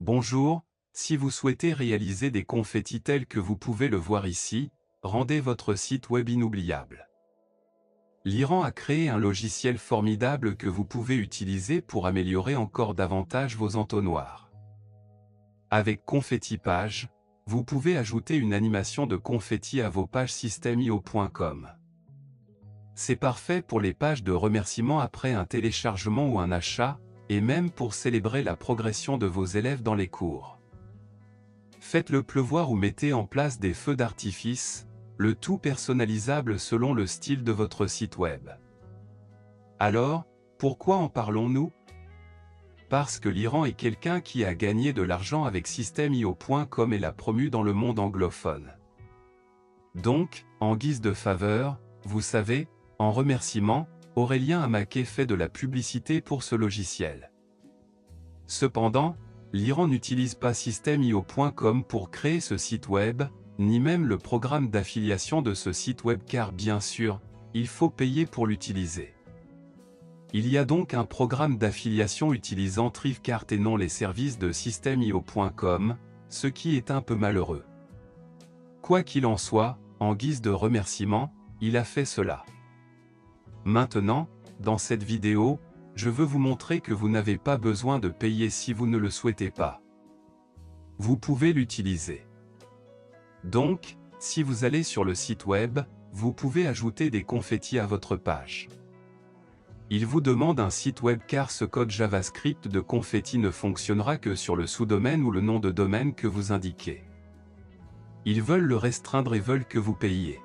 Bonjour, si vous souhaitez réaliser des confettis tels que vous pouvez le voir ici, rendez votre site web inoubliable. L'Iran a créé un logiciel formidable que vous pouvez utiliser pour améliorer encore davantage vos entonnoirs. Avec Confetti Page, vous pouvez ajouter une animation de confetti à vos pages systemio.com. C'est parfait pour les pages de remerciements après un téléchargement ou un achat, et même pour célébrer la progression de vos élèves dans les cours. Faites-le pleuvoir ou mettez en place des feux d'artifice, le tout personnalisable selon le style de votre site web. Alors, pourquoi en parlons-nous? Parce que l'Iran est quelqu'un qui a gagné de l'argent avec systemio.com et l'a promu dans le monde anglophone. Donc, en guise de faveur, vous savez, en remerciement, Aurélien Amaké fait de la publicité pour ce logiciel. Cependant, l'Iran n'utilise pas systemio.com pour créer ce site web, ni même le programme d'affiliation de ce site web car bien sûr, il faut payer pour l'utiliser. Il y a donc un programme d'affiliation utilisant Thrivecart et non les services de systemio.com, ce qui est un peu malheureux. Quoi qu'il en soit, en guise de remerciement, il a fait cela. Maintenant, dans cette vidéo, je veux vous montrer que vous n'avez pas besoin de payer si vous ne le souhaitez pas. Vous pouvez l'utiliser. Donc, si vous allez sur le site web, vous pouvez ajouter des confettis à votre page. Il vous demande un site web car ce code JavaScript de confetti ne fonctionnera que sur le sous-domaine ou le nom de domaine que vous indiquez. Ils veulent le restreindre et veulent que vous payiez.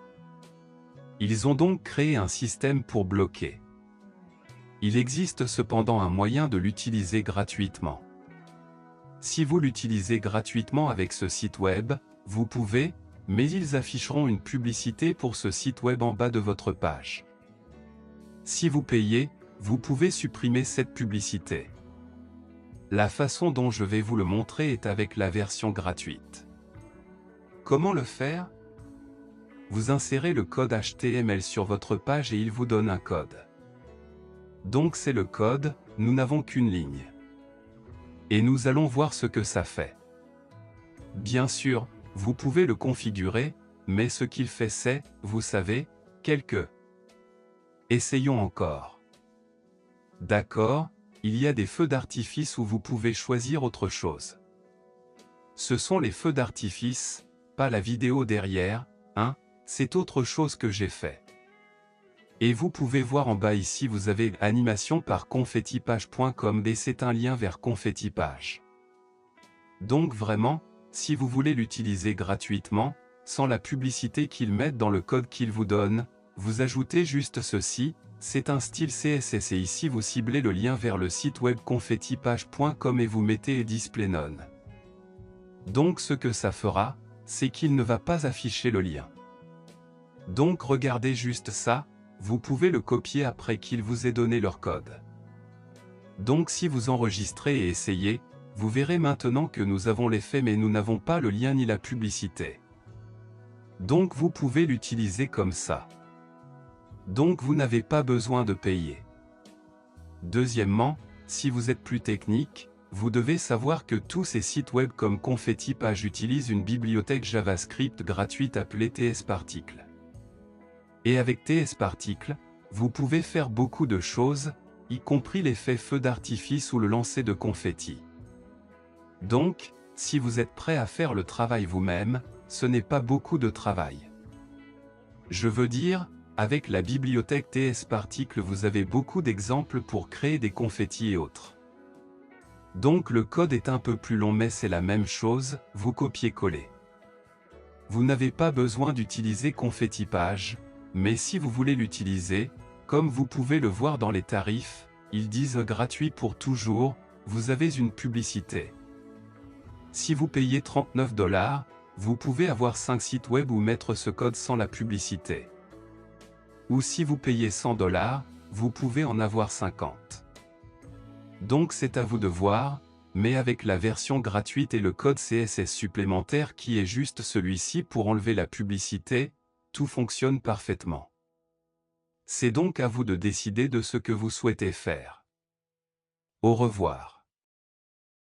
Ils ont donc créé un système pour bloquer. Il existe cependant un moyen de l'utiliser gratuitement. Si vous l'utilisez gratuitement avec ce site web, vous pouvez, mais ils afficheront une publicité pour ce site web en bas de votre page. Si vous payez, vous pouvez supprimer cette publicité. La façon dont je vais vous le montrer est avec la version gratuite. Comment le faire? Vous insérez le code HTML sur votre page et il vous donne un code. Donc c'est le code, nous n'avons qu'une ligne. Et nous allons voir ce que ça fait. Bien sûr, vous pouvez le configurer, mais ce qu'il fait c'est, vous savez, quelques. Essayons encore. D'accord, il y a des feux d'artifice où vous pouvez choisir autre chose. Ce sont les feux d'artifice, pas la vidéo derrière, hein, c'est autre chose que j'ai fait. Et vous pouvez voir en bas ici vous avez animation par confettipage.com et c'est un lien vers Confettipage. Donc vraiment, si vous voulez l'utiliser gratuitement, sans la publicité qu'ils mettent dans le code qu'ils vous donnent, vous ajoutez juste ceci, c'est un style CSS et ici vous ciblez le lien vers le site web confettipage.com et vous mettez display none. Donc ce que ça fera, c'est qu'il ne va pas afficher le lien. Donc regardez juste ça, vous pouvez le copier après qu'il vous ait donné leur code. Donc si vous enregistrez et essayez, vous verrez maintenant que nous avons l'effet mais nous n'avons pas le lien ni la publicité. Donc vous pouvez l'utiliser comme ça. Donc vous n'avez pas besoin de payer. Deuxièmement, si vous êtes plus technique, vous devez savoir que tous ces sites web comme Confettipage utilisent une bibliothèque JavaScript gratuite appelée TS-Particle. Et avec TS-Particle, vous pouvez faire beaucoup de choses, y compris l'effet feu d'artifice ou le lancer de confetti. Donc, si vous êtes prêt à faire le travail vous-même, ce n'est pas beaucoup de travail. Je veux dire, avec la bibliothèque TS-Particle vous avez beaucoup d'exemples pour créer des confettis et autres. Donc le code est un peu plus long mais c'est la même chose, vous copiez-collez. Vous n'avez pas besoin d'utiliser Confettipage, mais si vous voulez l'utiliser, comme vous pouvez le voir dans les tarifs, ils disent gratuit pour toujours, vous avez une publicité. Si vous payez 39 $, vous pouvez avoir 5 sites web ou mettre ce code sans la publicité. Ou si vous payez 100 $, vous pouvez en avoir 50. Donc c'est à vous de voir, mais avec la version gratuite et le code CSS supplémentaire qui est juste celui-ci pour enlever la publicité, tout fonctionne parfaitement. C'est donc à vous de décider de ce que vous souhaitez faire. Au revoir.